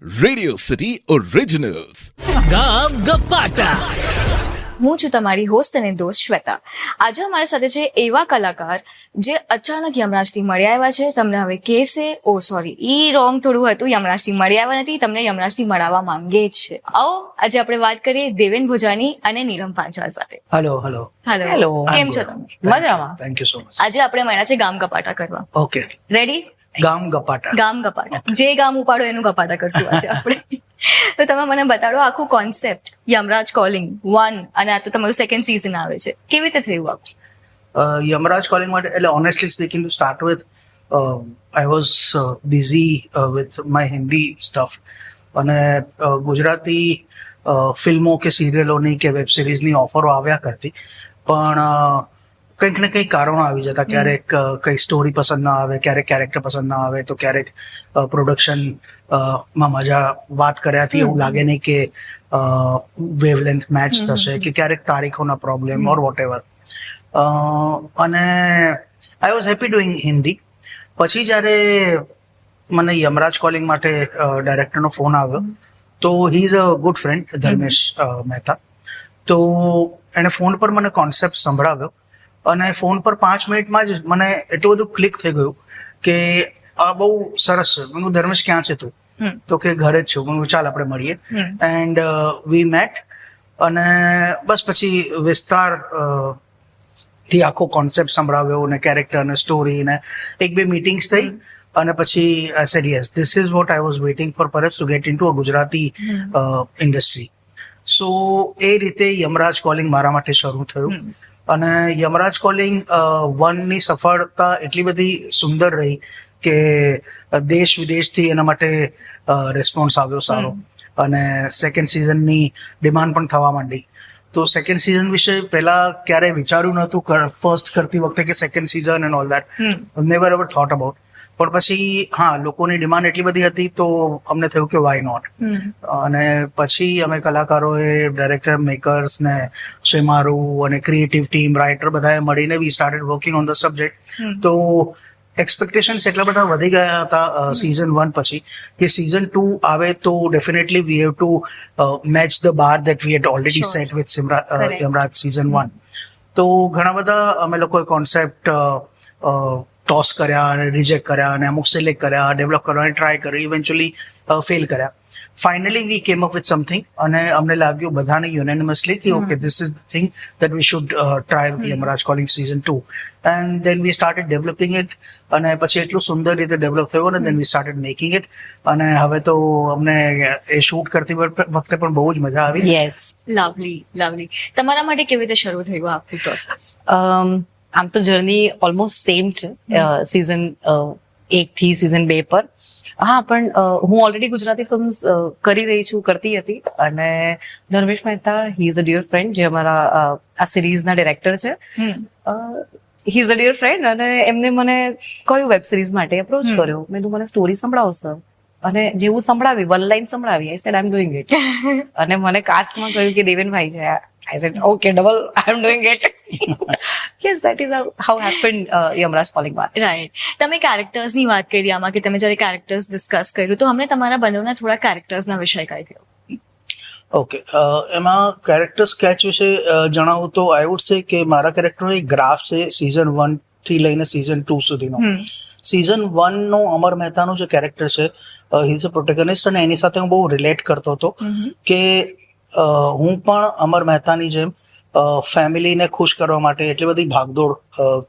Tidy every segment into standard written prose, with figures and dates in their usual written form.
Radio city ઓરિજિનલ્સ. ગામ ગપ્પાટા. હું છું તમારી હોસ્ટ અને દોસ્ત શ્વેતા. આજે અમારી સાથે છે એવા કલાકાર જે અચાનક યમરાજથી મળી આવ્યા છે. તમને હવે કહેશે રોંગ થોડું હતું, યમરાજથી મળી આવ્યા નથી, તમને યમરાજથી મળવા માંગે જ છે. આવો આજે આપણે વાત કરીએ દેવેન ભોજાની અને નીલમ પાંચાલ સાથે. હેલો હેલો, કેમ છો તમે? મજામાં, થેન્ક યુ સો મચ. આજે આપણે મળ્યા છે ગામ ગપાટા કરવા. Okay, ready? ગામ ગપાટા. જે ગામ ઉપાડો એનું ગપાટા કરશું આજે આપણે. તો તમે મને બતાડો આખું કોન્સેપ્ટ યમરાજ કોલિંગ 1 અને આ તો તમારું સેકન્ડ સીઝન આવે છે, કેવી રીતે થયું આખું? યમરાજ કોલિંગ માટે એટલે honestly speaking to start with I was busy with my Hindi stuff અને ગુજરાતી ફિલ્મો કે સિરિયલોની કે વેબ સિરીઝની ઓફરો આવ્યા કરતી, પણ કંઈક ને કંઈક કારણો આવી જતા. ક્યારેક કંઈ સ્ટોરી પસંદ ના આવે, ક્યારેક કેરેક્ટર પસંદ ના આવે, તો ક્યારેક પ્રોડક્શન માં મજા વાત કર્યાથી એવું લાગે નહીં કે વેવલેન્થ મેચ થશે, કે ક્યારેક તારીખોના પ્રોબ્લેમ ઓર વોટ એવર. અને I was happy doing Hindi. પછી જ્યારે મને યમરાજ કોલિંગ માટે ડાયરેક્ટરનો ફોન આવ્યો, તો હી is a good friend, Dharmesh Mehta. તો એણે ફોન પર મને કોન્સેપ્ટ સંભળાવ્યો અને ફોન પર 5 મિનિટમાં જ મને એટલું બધું ક્લિક થઈ ગયું કે આ બહુ સરસ છે. મેં ધર્મેશ ક્યાં છે તું? તો કે ઘરે જ છું. મેં ચાલ આપણે મળીએ. એન્ડ વી મેટ અને બસ પછી વિસ્તાર થી આખો કોન્સેપ્ટ સંભળાવ્યો ને કેરેક્ટર ને સ્ટોરી ને 1-2 મીટિંગ્સ થઈ અને પછી I said yes, this is what I was waiting for perhaps to get into a Gujarati industry. So એ રીતે યમરાજ કોલિંગ મારા માટે શરૂ થયું. અને યમરાજ કોલિંગ 1 ની સફળતા એટલી બધી સુંદર રહી કે દેશ વિદેશથી એના માટે રિસ્પોન્સ આવ્યો સારો, અને સેકન્ડ સિઝનની ડિમાન્ડ પણ થવા માંડી. તો સેકન્ડ સિઝન વિશે પહેલા ક્યારેય વિચાર્યું નહોતું ફર્સ્ટ કરતી વખતે કે second season and all that, never ever thought about. પણ પછી હા, લોકોની ડિમાન્ડ એટલી બધી હતી તો અમને થયું કે વાય નોટ. અને પછી અમે કલાકારોએ, ડાયરેક્ટર, મેકર્સ ને શેમારુ અને ક્રિએટિવ ટીમ, રાઇટર બધાએ મળીને we started working on the subject. તો એક્સપેક્ટેશન્સ એટલા બધા વધી ગયા હતા સિઝન 1 પછી કે સિઝન 2 આવે તો definitely we have to match the bar that we had already set with Yamraj season 1. તો ઘણા બધા અમે લોકોએ કોન્સેપ્ટ ટોસ કર્યા અને રિજેક્ટ કર્યા અને અમુક સિલેક્ટ કર્યા, ડેવલપ કરવાની ટ્રાય કરી, ઇવેન્ચ્યુઅલી ફેલ કર્યા. Finally we came up with something અને અમને લાગ્યું બધાને યુનેનિમસલી કે okay, this is the thing that we should try with Yamraj calling season 2. And then we started developing it અને પછી એટલું સુંદર રીતે ડેવલપ થયું અને then we started making it. અને હવે તો અમને એ શૂટ કરતી વખતે પણ બહુ જ મજા આવી. Yes, lovely. તમારા માટે કેવી રીતે શરૂ થયું આખું પ્રોસેસ? આમ તો જર્ની ઓલમોસ્ટ સેમ છે સિઝન 1 થી સિઝન 2 પર. હા, પણ હું ઓલરેડી ગુજરાતી ફિલ્મ્સ કરતી હતી અને Dharmesh Mehta, he is a dear friend, જે અમારા આ સિરીઝના ડિરેક્ટર છે. He is a dear friend અને એમને મને કયું વેબ સિરીઝ માટે એપ્રોચ કર્યો. મેં તું મને સ્ટોરી સંભળાવો સર. અને જેવું સંભળાવી, 1 લાઈન સંભળાવી, I said I am doing it. અને મને કાસ્ટમાં કહ્યું કે દેવેનભાઈ છે. I said, okay, double, I'm doing it. Yes, that is how happened Yamraj Calling One. Right. તમે કેરેક્ટર્સની વાત કરી આમાં કે તમે જ્યારે કેરેક્ટર્સ ડિસ્કસ કર્યું તો અમને તમારા બંનેના થોડા કેરેક્ટર્સના વિષય કઈ થયો? ઓકે, એમાં કેરેક્ટર સ્કેચ વિશે જણાવું તો આઈ વુડ સે કે મારા કેરેક્ટરનો એક ગ્રાફ છે સિઝન 1 થી લઈને સિઝન 2 સુધીનો. સિઝન 1 નો અમર મહેતાનું જે કેરેક્ટર છે, હી ઇઝ અ પ્રોટેગનિસ્ટ અને એની સાથે હું બહુ રિલેટ કરતો હતો કે હું પણ અમર મહેતાની જેમ ફેમિલીને ખુશ કરવા માટે એટલી બધી ભાગદોડ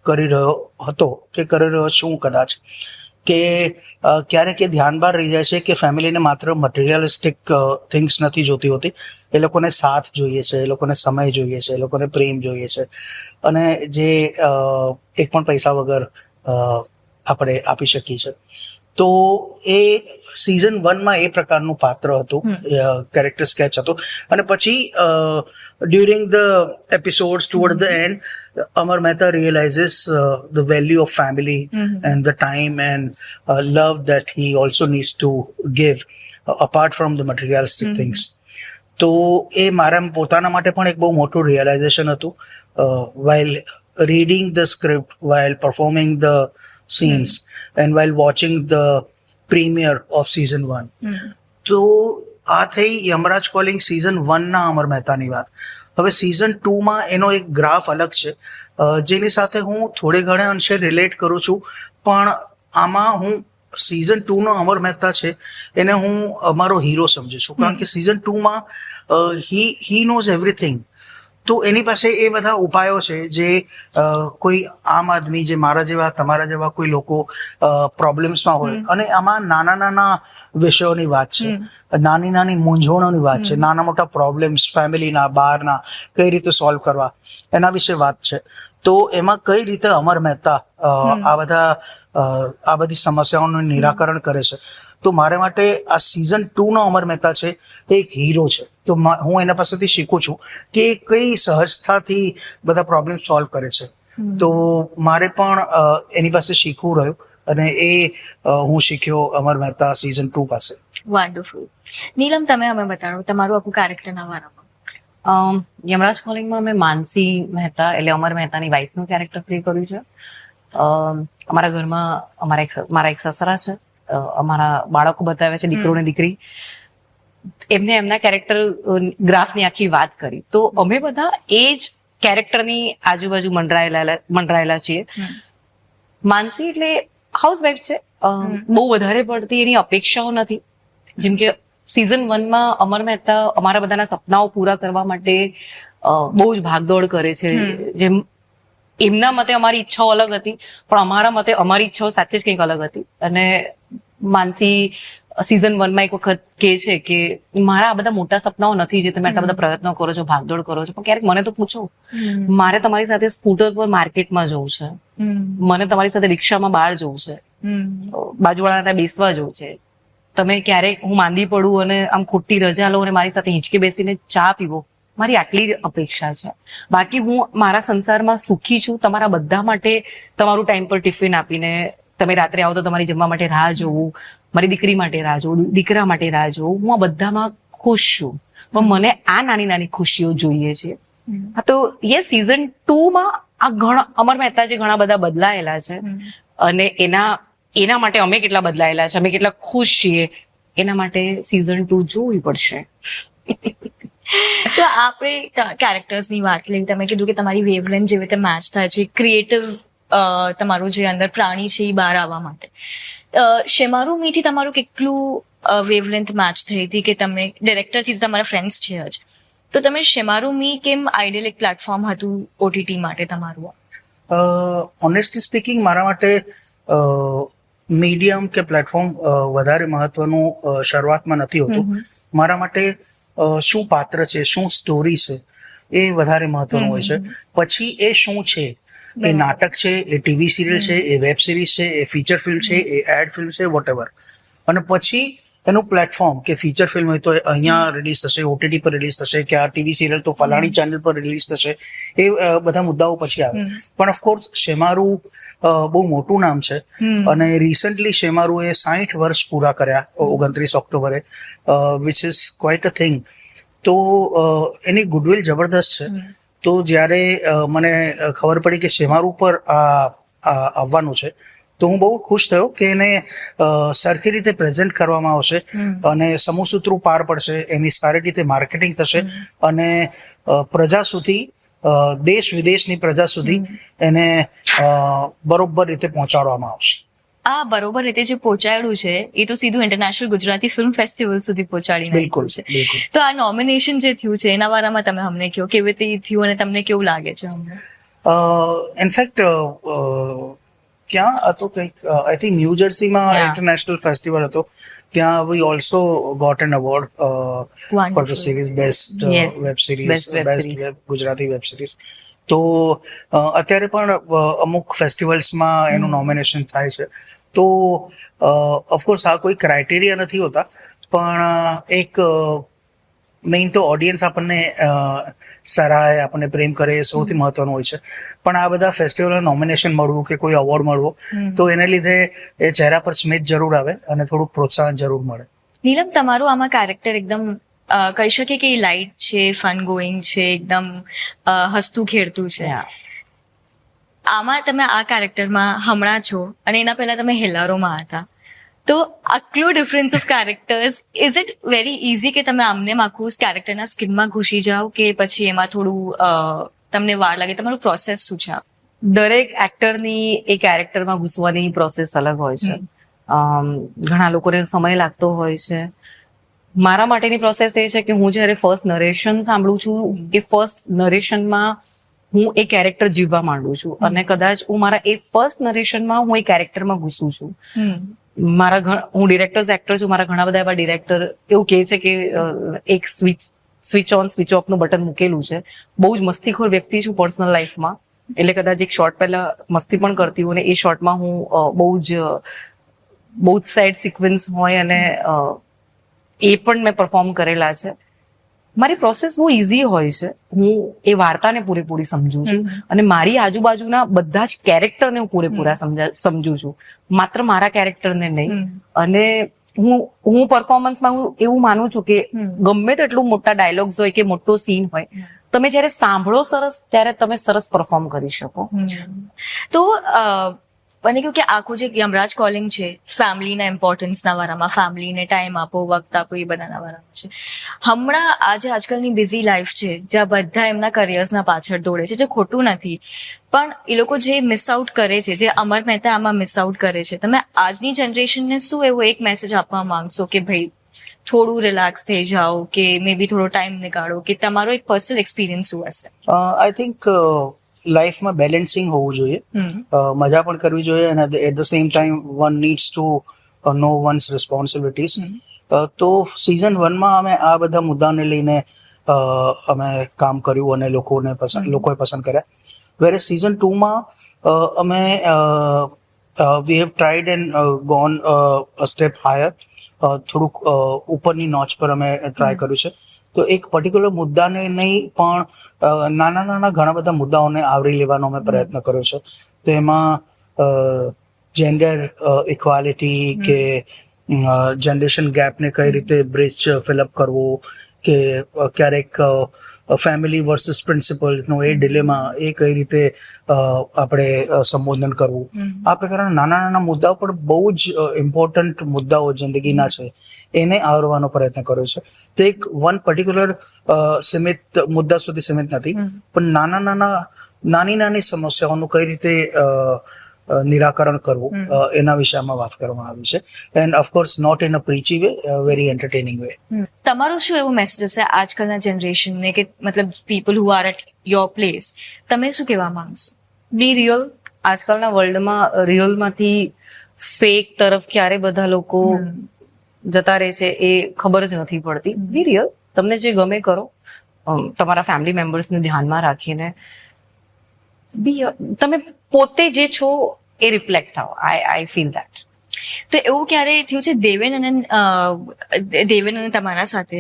કરી રહ્યો હતો કે કરી રહ્યો છું કદાચ, કે ક્યારેક એ ધ્યાન બહાર રહી જાય છે કે ફેમિલીને માત્ર મટીરિયલિસ્ટિક થિંગ્સ નથી જોતી હોતી. એ લોકોને સાથ જોઈએ છે, એ લોકોને સમય જોઈએ છે, એ લોકોને પ્રેમ જોઈએ છે, અને જે એક પણ પૈસા વગર આપણે આપી શકીએ છીએ. તો એ સિઝન 1 માં એ પ્રકારનું પાત્ર હતું, કેરેક્ટર સ્કેચ હતું. અને પછી during the episodes toward the end Amar Mehta realises the value of family and the time and love that he also needs to give apart from the materialistic things. તો એ મારા પોતાના માટે પણ એક બહુ મોટું રિયલાઇઝેશન હતું while reading the script, while performing the scenes, and while watching the premiere of season 1. તો આ થઈ યમરાજ કોલિંગ સિઝન 1 અમર મહેતાની વાત. હવે સિઝન 2માં એનો એક ગ્રાફ અલગ છે, જેની સાથે હું થોડે ઘણે અંશે રિલેટ કરું છું, પણ આમાં હું સિઝન 2નો અમર મહેતા છે એને હું અમારો હીરો સમજુ છું, કારણ કે સિઝન 2માં હી નોઝ એવરીથિંગ. તો એની પાસે એ બધા ઉપાયો છે જે કોઈ આમ આદમી, જે મારા જેવા તમારા જેવા કોઈ લોકો પ્રોબ્લેમ્સમાં હોય, અને આમાં નાના નાના વિષયોની વાત છે, નાની નાની મૂંઝવણોની વાત છે, નાના મોટા પ્રોબ્લેમ્સ ફેમિલીના, બહારના કઈ રીતે સોલ્વ કરવા એના વિશે વાત છે. તો એમાં કઈ રીતે અમર મહેતા આ બધી સમસ્યાઓનું નિરાકરણ કરે છે. તો મારા માટે આ સિઝન 2નો અમર મહેતા છે એ એક હીરો છે. તો હું એના પાસેથી શીખું છું કે કઈ સહજતાથી બધા પ્રોબ્લેમ સોલ્વ કરે છે. તો મારે પણ એની પાસે શીખવું રહ્યું, અને એ હું શીખ્યો અમર મહેતા સિઝન 2 પાસે. વન્ડરફુલ. નીલમ, તમે અમે બતાડો તમારું આખું કેરેક્ટરના વારામાં. યમરાજ કોલિંગમાં મેં માનસી મહેતા એટલે અમર મહેતાની વાઇફનું કેરેક્ટર પ્લે કર્યું છે. અમારા ઘરમાં મારા એક સસરા છે, અમારા બાળકો બતાવે છે, દીકરો ને દીકરી. એમને એમના કેરેક્ટર ગ્રાફની આખી વાત કરી. તો અમે બધા એ જ કેરેક્ટરની આજુબાજુ મંડરાયેલા છીએ. માનસી એટલે હાઉસવાઈફ છે, બહુ વધારે પડતી એની અપેક્ષાઓ નથી. જેમ કે સિઝન 1માં અમર મહેતા અમારા બધાના સપનાઓ પૂરા કરવા માટે બહુ જ ભાગદોડ કરે છે. જેમ એમના મતે અમારી ઈચ્છાઓ અલગ હતી, પણ અમારા મતે અમારી ઈચ્છાઓ સાચે જ કંઈક અલગ હતી. અને માનસી સિઝન 1માં એક વખત કહે છે કે મારા આ બધા મોટા સપનાઓ નથી જે તમે આટલા બધા પ્રયત્નો કરો છો, ભાગદોડ કરો છો, પણ ક્યારેક મને તો પૂછો, મારે તમારી સાથે સ્કૂટર પર માર્કેટમાં જવું છે, મને તમારી સાથે રિક્ષામાં બહાર જવું છે, બાજુવાળાના ત્યાં બેસવા જવું છે, તમે ક્યારેક હું માંદી પડું અને આમ ખોટી રજા લઉં અને મારી સાથે હિંચકે બેસીને ચા પીવો, મારી આટલી જ અપેક્ષા છે. બાકી હું મારા સંસારમાં સુખી છું. તમારા બધા માટે તમારું ટાઈમ પર ટિફિન આપીને, તમે રાત્રે આવો તો તમારી જમવા માટે રાહ જોવું, મારી દીકરી માટે રાહ જોવું, દીકરા માટે રાહ જોવું, હું આ બધામાં ખુશ છું. પણ મને આ નાની નાની ખુશીઓ જોઈએ છે. તો યસ, સિઝન 2માં આ અમર મહેતા જે ઘણા બધા બદલાયેલા છે, અને એના માટે અમે કેટલા બદલાયેલા છે, અમે કેટલા ખુશ છીએ, એના માટે સિઝન 2 જોવી પડશે. તો આપણે કેરેક્ટર્સની વાત લઈ, તમે કીધું કે તમારી વેવલેન્થ જેવી રીતે મેચ થાય છે, ક્રિએટિવ તમારું જે અંદર પ્રાણી છે એ બહાર આવવા માટે. શેમારુ મીથી તમારું કેટલું વેવલેન્થ મેચ થઈ હતી કે તમે ડિરેક્ટરથી તમારા ફ્રેન્ડ્સ છે જ, તો તમે શેમારુ મી કેમ આઈડિયલ એક પ્લેટફોર્મ હતું OTT માટે તમારું? ઓનેસ્ટલી સ્પીકિંગ, મારા માટે મીડિયમ કે પ્લેટફોર્મ વધારે મહત્વનું શરૂઆતમાં નથી હોતું. મારા માટે શું પાત્ર છે, શું સ્ટોરી છે, એ વધારે મહત્વનું હોય છે. પછી એ શું છે, એ નાટક છે, એ ટીવી સિરિયલ છે, એ વેબ સિરીઝ છે, એ ફીચર ફિલ્મ છે, એ એડ ફિલ્મ છે, વોટેવર. અને પછી એનું પ્લેટફોર્મ, કે ફીચર ફિલ્મ હોય તો અહીંયા રિલીઝ થશે, OTT પર રિલીઝ થશે, કે આ ટીવી સિરિયલ તો ફલાણી ચેનલ પર રિલીઝ થશે, એ બધા મુદ્દાઓ પછી આવે. પણ ઓફકોર્સ શેમારુ બહુ મોટું નામ છે, અને રિસન્ટલી શેમારુએ 60 વર્ષ પૂરા કર્યા 29 ઓક્ટોબરે, which is quite a thing. તો એની ગુડવિલ જબરદસ્ત છે. તો જ્યારે મને ખબર પડી કે શેમારુ પર આવવાનું છે, તો હું બહુ ખુશ થયો કે એને સરખી રીતે પ્રેઝન્ટ કરવામાં આવશે, અને સમૂહસૂત્રું પાર પડશે, એની સારી રીતે માર્કેટિંગ થશે, અને પ્રજા સુધી, દેશ વિદેશની પ્રજા સુધી એને બરોબર રીતે પહોંચાડવામાં આવશે. આ બરોબર રીતે જે પહોંચાડ્યું છે એ તો સીધું ઇન્ટરનેશનલ ગુજરાતી ફિલ્મ ફેસ્ટિવલ સુધી પહોંચાડી નાખ્યું છે. તો આ નોમિનેશન જે થયું છે એના બારામાં તમે અમને કહો, કેવી રીતે થયું અને તમને કેવું લાગે છે? ઇનફેક્ટ ક્યાં હતો, કંઈક આઈ થિંક ન્યૂ જર્સીમાં ઇન્ટરનેશનલ ફેસ્ટિવલ હતો, ત્યાં we also got an award for the series, best web series, best Gujarati web series. તો અત્યારે પણ અમુક ફેસ્ટિવલ્સમાં એનું નોમિનેશન થાય છે. તો ઓફકોર્સ આ કોઈ ક્રાઇટેરિયા નથી હોતા, પણ એક મેઇન તો ઓડિયન્સ આપણને સરાહે, આપણને પ્રેમ કરે, એ સૌથી મહત્વનું હોય છે. પણ આ બધા ફેસ્ટિવલમાં નોમિનેશન મળવું કે કોઈ અવોર્ડ મળવો, તો એને લીધે એ ચહેરા પર સ્મિત જરૂર આવે અને થોડુંક પ્રોત્સાહન જરૂર મળે. નીલમ, તમારું આમાં કેરેક્ટર એકદમ કહી શકીએ કે લાઇટ છે, ફન ગોઈંગ છે, એકદમ હસતું ખેડતું છે. આમાં તમે આ કેરેક્ટરમાં હમણાં છો અને એના પહેલા તમે હેલારોમાં હતા, તો આટલું difference of characters is it very easy કે તમે આમને આખું કેરેક્ટરના સ્કિનમાં ઘૂસી જાઓ કે પછી એમાં થોડું તમને વાર લાગે? તમારું પ્રોસેસ શું છે? દરેક એક્ટરની એ કેરેક્ટરમાં ઘૂસવાની પ્રોસેસ અલગ હોય છે. ઘણા લોકોને સમય લાગતો હોય છે. મારા માટેની પ્રોસેસ એ છે કે હું જ્યારે ફર્સ્ટ નરેશન સાંભળું છું કે ફર્સ્ટ નરેશનમાં હું એ કેરેક્ટર જીવવા માંડું છું અને કદાચ હું મારા એ ફર્સ્ટ નરેશનમાં હું એ કેરેક્ટરમાં ઘૂસું છું. હું ડિરેક્ટર્સ એક્ટર છું. મારા ઘણા બધા એવા ડિરેક્ટર એવું કહે છે કે એક સ્વિચ ઓન સ્વિચ ઓફ નું બટન મૂકેલું છે. બહુ જ મસ્તીખોર વ્યક્તિ છું પર્સનલ લાઈફમાં, એટલે કદાચ એક શોર્ટ પહેલા મસ્તી પણ કરતી હોય ને એ શોર્ટમાં હું બહુ જ સેડ સિક્વન્સ હોય અને એ પણ મેં પરફોર્મ કરેલા છે. મારી પ્રોસેસ બહુ ઇઝી હોય છે. હું એ વાર્તાને પૂરેપૂરી સમજુ છું અને મારી આજુબાજુના બધા જ કેરેક્ટરને હું પૂરેપૂરા સમજુ છું, માત્ર મારા કેરેક્ટરને નહીં. અને હું પરફોર્મન્સમાં હું એવું માનું છું કે ગમે તેટલું મોટા ડાયલોગ્સ હોય કે મોટો સીન હોય, તમે જ્યારે સાંભળો સરસ ત્યારે તમે સરસ પરફોર્મ કરી શકો. તો મને કહ્યું કે આખું જે યમરાજ કોલિંગ છે ફેમિલીના ઇમ્પોર્ટન્સના વારામાં, ફેમિલીને ટાઈમ આપો, વખત આપો, એ બધાના વારામાં છે. હમણાં આજકાલની બિઝી લાઈફ છે જ્યાં બધા એમના કરિયર્સના પાછળ દોડે છે, જે ખોટું નથી, પણ એ લોકો જે મિસ આઉટ કરે છે, જે અમર મહેતા આમાં મિસ આઉટ કરે છે, તમે આજની જનરેશનને શું એવો એક મેસેજ આપવા માંગશો કે ભાઈ થોડું રિલેક્સ થઈ જાઓ કે મે બી થોડો ટાઈમ નીકાળો, કે તમારો એક પર્સનલ એક્સપિરિયન્સ શું હશે? આઈ થિંક લાઈફમાં બેલેન્સિંગ હોવું જોઈએ, મજા પણ કરવી જોઈએ અને at the same time one needs to know one's responsibilities. તો સિઝન 1માં અમે આ બધા મુદ્દાને લઈને અમે કામ કર્યું અને લોકોએ પસંદ કર્યા. વેરે સિઝન 2માં અમે we have tried and gone a step higher, થોડુંક ઉપરની નોચ પર અમે ટ્રાય કર્યું છે. તો એક પર્ટિક્યુલર મુદ્દાને નહીં પણ નાના ઘણા બધા મુદ્દાઓને આવરી લેવાનો અમે પ્રયત્ન કર્યો છે. તો એમાં જેન્ડર ઇક્વાલિટી કે જનરેશન ગેપને કઈ રીતે બ્રિજ ફિલઅપ કરવો, કે ક્યારેક ફેમિલી વર્સિસ પ્રિન્સિપલનો એ ડિલેમા, એ કઈ રીતે આપણે સંબોધન કરવું, આ પ્રકારના નાના મુદ્દાઓ પણ બહુ જ ઇમ્પોર્ટન્ટ મુદ્દાઓ જિંદગીના છે, એને આવરવાનો પ્રયત્ન કર્યો છે. તો એક વન પર્ટિક્યુલર સીમિત મુદ્દા સુધી સીમિત નથી, પણ નાની સમસ્યાઓનું કઈ રીતે નિરાકરણ કરવું એના વિશે આમાં વાત કરવામાં આવી છે. And of course not in a preachy way, very entertaining way. તમારો શું એવો મેસેજ હશે આજકાલના જનરેશનને, કે મતલબ people who are at your place, તમે શું કહેવા માંગશો? Be real. આજકાલના વર્લ્ડમાં રિયલમાંથી ફેક તરફ ક્યારે બધા લોકો જતા રહે છે એ ખબર જ નથી પડતી. બી રિયલ. તમને જે ગમે કરો, તમારા ફેમિલી મેમ્બર્સને ધ્યાનમાં રાખીને તમે પોતે જે છો એ રિફ્લેક્ટ થાઓ. I feel that. તો એવું ક્યારે થયું છે દેવેન અને તમારા સાથે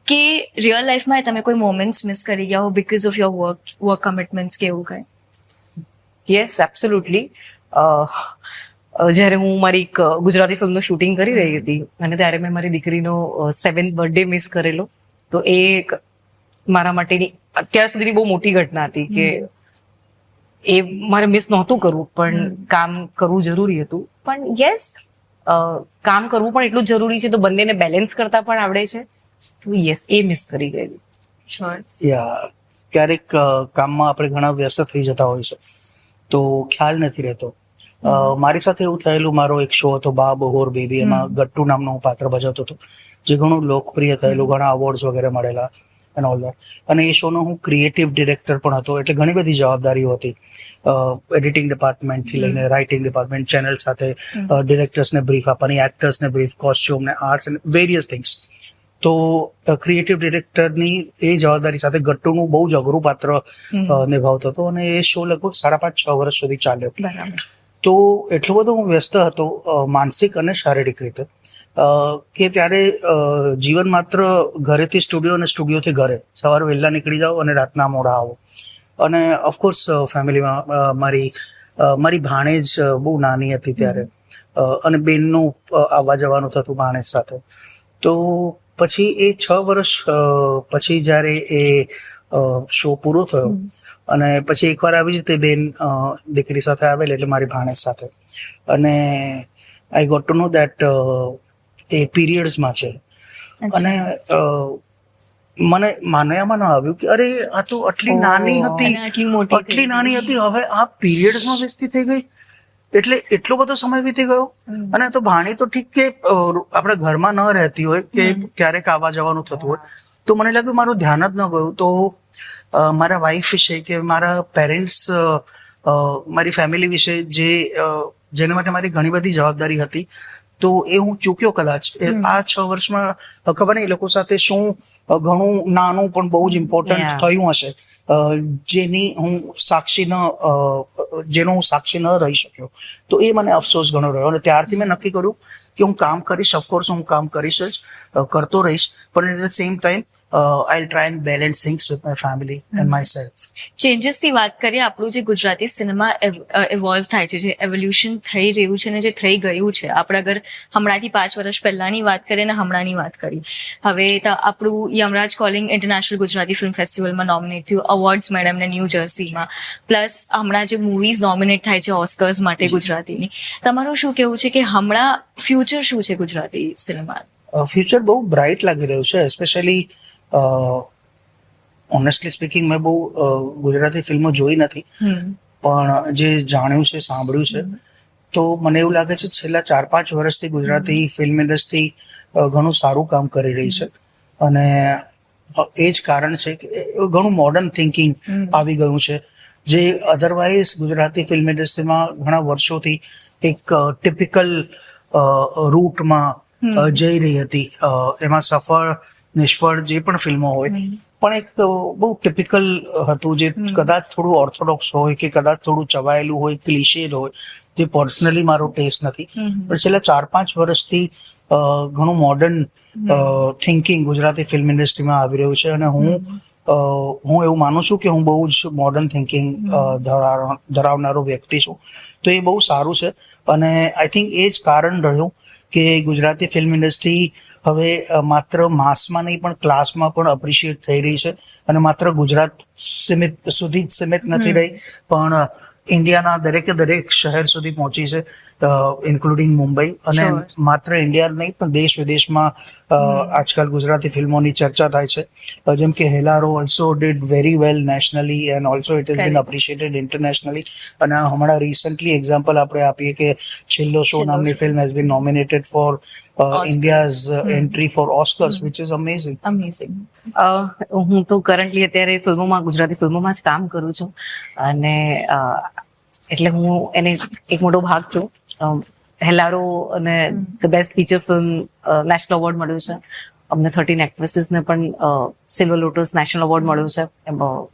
કે રિયલ લાઈફમાં તમે કોઈ મોમેન્ટ્સ મિસ કરી ગયા હો because of your work commitments કે એવું કઈ? Yes, absolutely. જ્યારે હું મારી એક ગુજરાતી ફિલ્મનું શૂટિંગ કરી રહી હતી અને ત્યારે મેં મારી દીકરીનો 7th બર્થડે મિસ કરેલો. તો એ મારા માટેની અત્યાર સુધીની બહુ મોટી ઘટના હતી કે એ મારે મિસ નહોતું કરવું, પણ કામ કરવું જરૂરી હતું. પણ યસ, કામ કરવું પણ એટલું જરૂરી છે, તો બંનેને બેલેન્સ કરતા પણ આવડે છે. તો યસ, એ મિસ કરી ગયેલી. ક્યારેક કામમાં આપણે ઘણા વ્યસ્ત થઈ જતા હોય છે તો ખ્યાલ નથી રહેતો. મારી સાથે એવું થયેલું. મારો એક શો હતો બા બહોર બેબી, એમાં ગટ્ટુ નામનો હું પાત્ર ભજવતો હતો, જે ઘણું લોકપ્રિય થયેલું, ઘણા અવોર્ડ્સ વગેરે મળેલા એન્ડ ઓલ દેટ. અને એ શોનો હું ક્રિએટિવ ડિરેક્ટર પણ હતો, એટલે ઘણી બધી જવાબદારીઓ હતી. એડિટિંગ ડિપાર્ટમેન્ટથી લઈને રાઇટિંગ ડિપાર્ટમેન્ટ, ચેનલ સાથે ડિરેક્ટર્સને બ્રીફ આપવાની, એક્ટર્સને બ્રીફ, કોસ્ચ્યુમ ને આર્ટ્સ એન્ડ વેરિયસ થિંગ્સ. તો ક્રિએટિવ ડિરેક્ટરની એ જવાબદારી સાથે ગટ્ટુનું બહુ જ અઘરું પાત્ર નિભાવતો હતો અને એ શો લગભગ 5.5-6 વર્ષ સુધી ચાલ્યો. તો એટલો બધો હું વ્યસ્ત હતો માનસિક અને શારીરિક રીતે કે ત્યારે જીવન માત્ર ઘરેથી સ્ટુડિયો અને સ્ટુડિયોથી ઘરે, સવારે વહેલા નીકળી જાઓ અને રાતના મોડા આવો. અને ઓફકોર્સ ફેમિલીમાં મારી ભાણેજ બહુ નાની હતી ત્યારે, અને બેનનું આવવા જવાનું થતું ભાણેજ સાથે. તો પછી એ 6 વર્ષ પછી જ્યારે એ શો પૂરો થયો અને પછી એકવાર આવી જ તે બેન દીકરી સાથે આવેલ, એટલે મારી ભાણેજ સાથે. અને I got to know that એ પીરિયડ્સમાં છે. અને મને માનવામાં ન આવ્યું કે અરે આ તો આટલી નાની હતી, અને આટલી મોટી આટલી નાની હતી, હવે આ પીરિયડ્સમાં બેસતી થઈ ગઈ. એટલે એટલો બધો સમય વીતી ગયો. અને તો ભાણી તો ઠીક કે આપણે ઘરમાં ન રહેતી હોય કે ક્યારેક આવવા જવાનું થતું હોય, તો મને લાગ્યું મારું ધ્યાન જ ન ગયું. તો મારા વાઈફ વિશે કે મારા પેરેન્ટ્સ, મારી ફેમિલી વિશે જેના માટે મારી ઘણી બધી જવાબદારી હતી, તો એ હું ચૂક્યો કદાચ. આ 6 વર્ષમાં ખબર નહીં એ લોકો સાથે શું ઘણું નાનું પણ બહુ જ ઇમ્પોર્ટન્ટ થયું હશે, જેનો હું સાક્ષી ન રહી શક્યો. તો એ મને અફસોસ ઘણો રહ્યો. અને ત્યારથી મેં નક્કી કર્યું કે હું કામ કરીશ. ઓફકોર્સ હું કામ કરીશ જ, કરતો રહીશ, પણ at the same time I try and balance things with my family and my self. ચેન્જીસની વાત કરીએ, આપણું જે ગુજરાતી સિનેમા ઇવોલ્વ થાય છે, જે એવોલ્યુશન થઈ રહ્યું છે ને જે થઈ ગયું છે, આપણે અગર હમણાંથી 5 વર્ષ પહેલાની વાત કરીએ ને હમણાંની વાત કરી, હવે આપણું Yamraj calling international Gujarati film ફેસ્ટિવલમાં નોમિનેટ થયું, અવોર્ડ્સ મળ્યા એમને ન્યૂ જર્સીમાં, પ્લસ હમણાં જે મૂવીઝ નોમિનેટ થાય છે ઓસ્કર્સ માટે ગુજરાતીની. તમારું શું કહેવું છે કે હમણાં ફ્યુચર શું છે ગુજરાતી સિનેમા? ફ્યુચર બહુ બ્રાઇટ લાગી રહ્યું છે. સ્પેશિયલી ઓનેસ્ટલી સ્પીકિંગ મેં બહુ ગુજરાતી ફિલ્મો જોઈ નથી, પણ જે જાણ્યું છે, સાંભળ્યું છે, તો મને એવું લાગે છે છેલ્લા 4-5 વર્ષથી ગુજરાતી ફિલ્મ ઇન્ડસ્ટ્રી ઘણું સારું કામ કરી રહી છે. અને એ જ કારણ છે કે ઘણું મોડર્ન થિંકિંગ આવી ગયું છે, જે અધરવાઇઝ ગુજરાતી ફિલ્મ ઇન્ડસ્ટ્રીમાં ઘણા વર્ષોથી એક ટિપિકલ રૂટમાં જઈ રહી હતી. એમાં સફળ નિષ્ફળ જે પણ ફિલ્મો હોય, પણ એક બહુ ટિપિકલ હતું, જે કદાચ થોડું ઓર્થોડોક્સ હોય કે કદાચ થોડું ચવાયેલું હોય, ક્લિશેડ હોય, જે પર્સનલી મારો ટેસ્ટ નથી. પણ છેલ્લા 4-5 વર્ષથી ઘણું મોડર્ન થિંકિંગ ગુજરાતી ફિલ્મ ઇન્ડસ્ટ્રીમાં આવી રહ્યું છે. અને હું એવું માનું છું કે હું બહુ જ મોડર્ન થિંકિંગ ધરાવનારો વ્યક્તિ છું. તો એ બહુ સારું છે. અને આઈ થિંક એ જ કારણ રહ્યું કે ગુજરાતી ફિલ્મ ઇન્ડસ્ટ્રી હવે માત્ર માસમાં નહીં પણ ક્લાસમાં પણ એપ્રિશિએટ થઈ રહી છે. અને માત્ર ગુજરાત સુધી જ સીમિત નથી રહી, પણ ઇન્ડિયાના દરેક શહેર સુધી પહોંચી છે, ઇન્ક્લુડિંગ મુંબઈ. અને માત્ર ઇન્ડિયા જ નહીં પણ દેશ વિદેશમાં આજકાલ ગુજરાતી ફિલ્મોની ચર્ચા થાય છે. જેમ કે Hellaro also did very well nationally and also it has been appreciated internationally. અને હમણાં રિસન્ટલી એક્ઝામ્પલ આપણે આપીએ કે છેલ્લો શો નામની film has been nominated for India's entry for Oscars, which is amazing. હું તો કરન્ટલી અત્યારે ગુજરાતી ફિલ્મોમાં જ કામ કરું છું, અને એટલે હું એને એક મોટો ભાગ છું. હેલારો અને the best feature film national award મળ્યું છે અમને. 13 એક્ટ્રેસીસને પણ સિલ્વર લોટસ નેશનલ એવોર્ડ મળ્યો છે.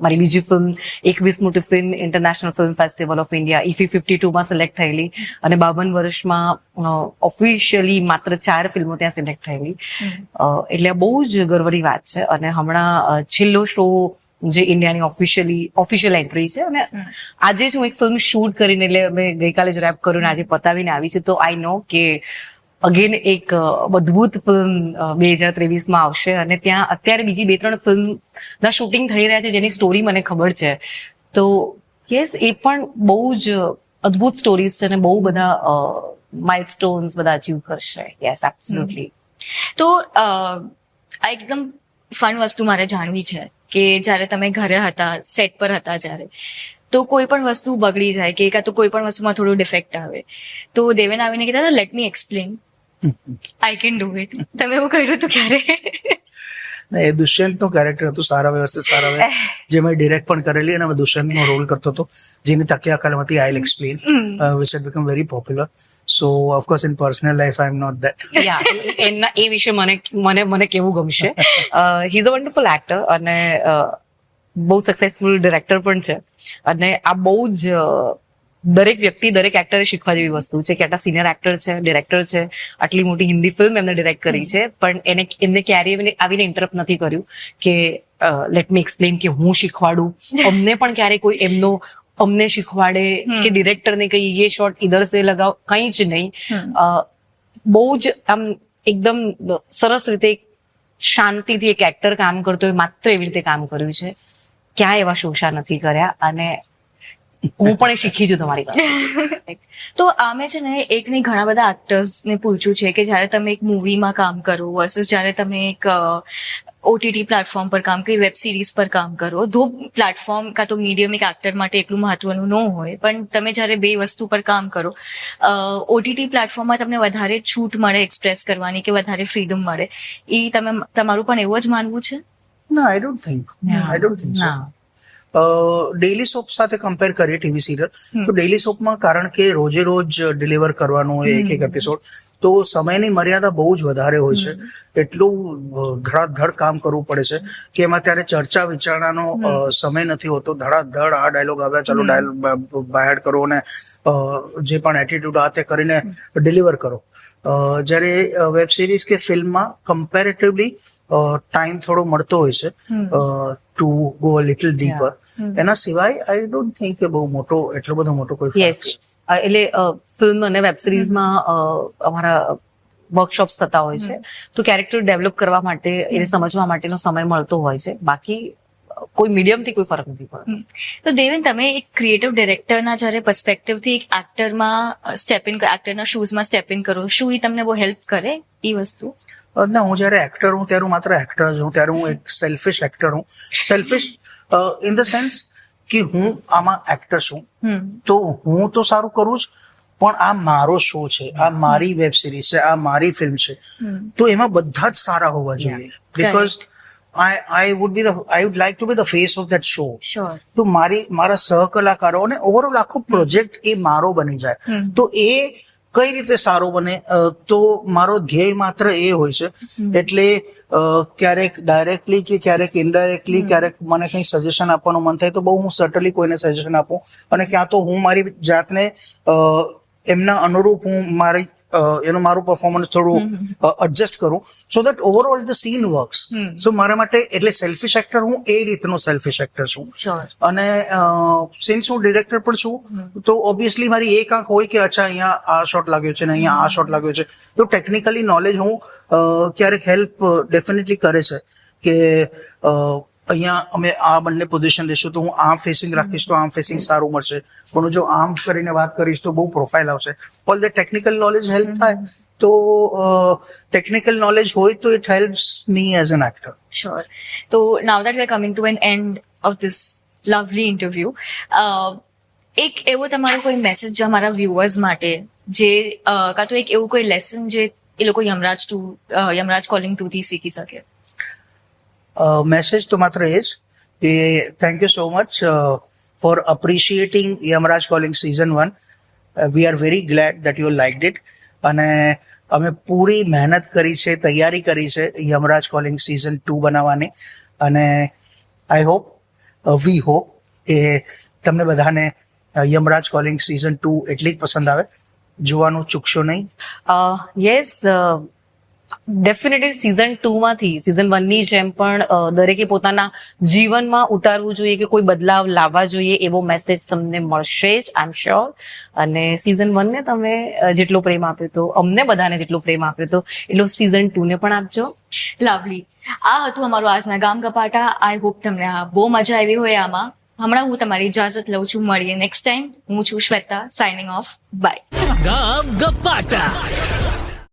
મારી બીજી ફિલ્મ 21મું tiffin international film festival of India IFFI 52માં સિલેક્ટ થયેલી, અને 52 વર્ષમાં ઓફિશિયલી માત્ર 4 ફિલ્મો ત્યાં સિલેક્ટ થયેલી. એટલે બહુ જ ગર્વની વાત છે. અને હમણાં છેલ્લો શો જે ઇન્ડિયાની ઓફિશિયલ એન્ટ્રી છે, અને આજે જ હું એક ફિલ્મ શૂટ કરીને, એટલે મેં ગઈકાલે જ રેપ કર્યું ને આજે પતાવીને આવી છું, તો આઈ નો કે અગેન એક અદ્ભુત ફિલ્મ 2023માં આવશે. અને ત્યાં અત્યારે બીજી 2-3 ફિલ્મના શૂટિંગ થઈ રહ્યા છે જેની સ્ટોરી મને ખબર છે. તો યસ, એ પણ બહુ જ અદ્ભુત સ્ટોરીઝ છે અને બહુ બધા માઇલસ્ટોન્સ બધા અચીવ કરશે. Yes, absolutely. તો આ એકદમ ફન વસ્તુ મારે જાણવી છે કે જ્યારે તમે ઘરે હતા, સેટ પર હતા જ્યારે, તો કોઈ પણ વસ્તુ બગડી જાય કે કાં તો કોઈ પણ વસ્તુમાં થોડું ડિફેક્ટ આવે, તો દેવેન આવીને કીધા હતા let me explain, I can do it. તમે એવું કર્યું હતું ક્યારે? એ દુષ્યંતનું કેરેક્ટર હતું, સારા વ્યવસ્થિત સારા, જે મેં ડિરેક્ટ પણ કરેલી, અને દુષ્યંતનો રોલ કરતો હતો, જેની તકિયા કલમથી I will explain, which had become very popular. So of course in personal life I am not that. એમના એ વિશે મને કેવું ગમશે. He is a wonderful actor અને બહુ સક્સેસફુલ ડિરેક્ટર પણ છે. અને આ બહુ જ દરેક વ્યક્તિ, દરેક એક્ટરે શીખવા જેવી વસ્તુ છે કે આટલા સિનિયર એક્ટર છે, ડિરેક્ટર છે, આટલી મોટી હિન્દી ફિલ્મ એમને ડિરેક્ટ કરી છે, પણ એમને ક્યારેય આવીને ઇન્ટરપ્ટ નથી કર્યું કે લેટ મી એક્સપ્લેન, કે હું શીખવાડું. અમને પણ ક્યારેય કોઈ અમને શીખવાડે કે ડિરેક્ટરને કઈ ये શોટ ઇધર સે લગાવ, કંઈ જ નહીં. બહુ જ આમ એકદમ સરસ રીતે શાંતિથી એક એક્ટર કામ કરતો હોય માત્ર એવી રીતે કામ કર્યું છે. ક્યાંય એવા શોષા નથી કર્યા. અને હું પણ એ શીખી છું તમારી પાસે. તો આમે છે ને એક ને ઘણા બધા એક્ટર્સને પૂછ્યું છે કે જ્યારે તમે એક મૂવીમાં કામ કરો વર્સિસ જ્યારે તમે એક ઓટીટી પ્લેટફોર્મ પર કામ કરી વેબ સિરીઝ પર કામ કરો, ધો પ્લેટફોર્મ કાં તો મીડિયમ એક એક્ટર માટે એટલું મહત્વનું ન હોય, પણ તમે જ્યારે બે વસ્તુ પર કામ કરો, ઓટીટી પ્લેટફોર્મમાં તમને વધારે છૂટ મળે એક્સપ્રેસ કરવાની કે વધારે ફ્રીડમ મળે, એ તમે તમારું પણ એવું જ માનવું છે? ના, આઈ ડોન્ટ થિંક સો. ના. ડેલી સોપ સાથે કમ્પેર કરીએ ટીવી સિરિયલ, તો ડેલી સોપમાં કારણ કે રોજે રોજ ડિલિવર કરવાનું હોય એક એપિસોડ, તો સમયની મર્યાદા બહુ જ વધારે હોય છે. એટલું ધડાધડ કામ કરવું પડે છે કે એમાં ત્યારે ચર્ચા વિચારણાનો સમય નથી હોતો. ધડાધડ આ ડાયલોગ આવ્યા, ચાલો ડાયલોગ બાયડ કરો અને જે પણ એટીટ્યુડ આ તે કરીને ડિલિવર કરો. જ્યારે વેબ સિરીઝ કે ફિલ્મમાં કમ્પેરેટિવલી ટાઈમ થોડો મળતો હોય છે to go a little dipper. એના સિવાય આઈ ડોન્ટ થિંક કે બહુ મોટો એટલો બધો મોટો કોઈ ફરક યસ, છે. એટલે ફિલ્મ અને વેબ સિરીઝમાં અમારા વર્કશોપ્સ થતા હોય છે, તો કેરેક્ટર ડેવલપ કરવા માટે એને સમજવા માટેનો સમય મળતો હોય છે. બાકી કોઈ મીડિયમથી કોઈ ફરક નથી પડતો. તો દેવેન, તમે એક ક્રિએટિવ ડિરેક્ટરના જ્યારે પર્સપેક્ટિવથી એક એક્ટરમાં એક્ટરના શૂઝમાં સ્ટેપ ઇન કરો, શું એ તમને બહુ હેલ્પ કરે એ વસ્તુ? ના, હું જ્યારે એક્ટર હું ત્યારે હું માત્ર એક્ટર જ હું, ત્યારે હું એક સેલ્ફિશ એક્ટર હું. સેલ્ફિશ ઇન ધ સેન્સ કે હું આમાં એક્ટર છું, તો હું તો સારું કરું જ, પણ આ મારો શો છે, આ મારી વેબ સિરીઝ છે, આ મારી ફિલ્મ છે, તો એમાં બધા જ સારા હોવા જોઈએ. Because I would like to be the face of that show. Sure. તો મારા સહકલાકારો અને ઓવરઓલ આખો પ્રોજેક્ટ એ મારો બની જાય, તો એ કઈ રીતે સારો બને, તો મારો ધ્યેય માત્ર એ હોય છે. એટલે ક્યારેક ડાયરેક્ટલી કે ક્યારેક ઇનડાયરેક્ટલી ક્યારેક મને કંઈ સજેશન આપવાનું મન થાય તો બહુ હું સટલી કોઈને સજેશન આપું, અને ક્યાં તો હું મારી જાતને એમના અનુરૂપ હું મારું પરફોર્મન્સ થોડું એડજસ્ટ કરું, so that overall the scene works. So મારા માટે એટલે સેલ્ફિશ એક્ટર હું એ રીતનો સેલ્ફિશ એક્ટર છું. અને સિન્સ હું ડિરેક્ટર પણ છું, તો ઓબ્વિયસલી મારી એક આંખ હોય કે અચ્છા અહીંયા આ શોટ લાગ્યો છે ને અહીંયા આ શોટ લાગ્યો છે, તો ટેકનિકલી નોલેજ હું ક્યારેક હેલ્પ ડેફિનેટલી કરે છે કે અહીંયા અમે આ બંને પોઝિશન લેશું તો હું આમ ફેસિંગ રાખીશ તો આમ ફેસિંગ સારું મળશે, પણ હું જો આમ કરીને વાત કરીશ તો બહુ પ્રોફાઇલ આવશે. All the technical knowledge help થાય, તો ટેકનિકલ નોલેજ હોય તો it helps me as an actor. Sure. So now that we are coming to an end of this lovely interview, એક એવો તમારો કોઈ મેસેજ જે અમારા વ્યુઅર્સ માટે, જે કાં તો એક એવું કોઈ લેસન જે એ લોકો યમરાજ કોલિંગ 2 થી શીખી શકે? મેસેજ તો માત્ર એ જ કે thank you so much for appreciating Yamraj calling season 1. We are very glad that you liked it, અને અમે પૂરી મહેનત કરી છે, તૈયારી કરી છે યમરાજ કોલિંગ સિઝન 2 બનાવવાની, અને આઈ હોપ, વી હોપ કે તમને બધાને યમરાજ કોલિંગ સિઝન 2 એટલી જ પસંદ આવે. જોવાનું ચૂકશો નહીં. યસ, ડેફિનેટલી સિઝન 2 માંથી સિઝન 1 ની જેમ પણ દરેકે પોતાના જીવનમાં ઉતારવું જોઈએ કે કોઈ બદલાવ લાવવા જોઈએ, એવો મેસેજ તમને મળશે જ, આઈ એમ શ્યોર. અને સિઝન 1 ને તમે જેટલો પ્રેમ આપ્યો તો, અમને બધાને જેટલો પ્રેમ આપ્યો તો, એટલો સિઝન 2 ને પણ આપજો. લવલી. આ હતું અમારું આજના ગામ ગપાટા. આઈ હોપ તમને આ બહુ મજા આવી હોય આમાં. હમણાં હું તમારી ઇજાજત લઉં છું. મળીએ નેક્સ્ટ ટાઈમ. હું છું શ્વેતા, સાઇનિંગ ઓફ. બાય. ગામ ગપાટા.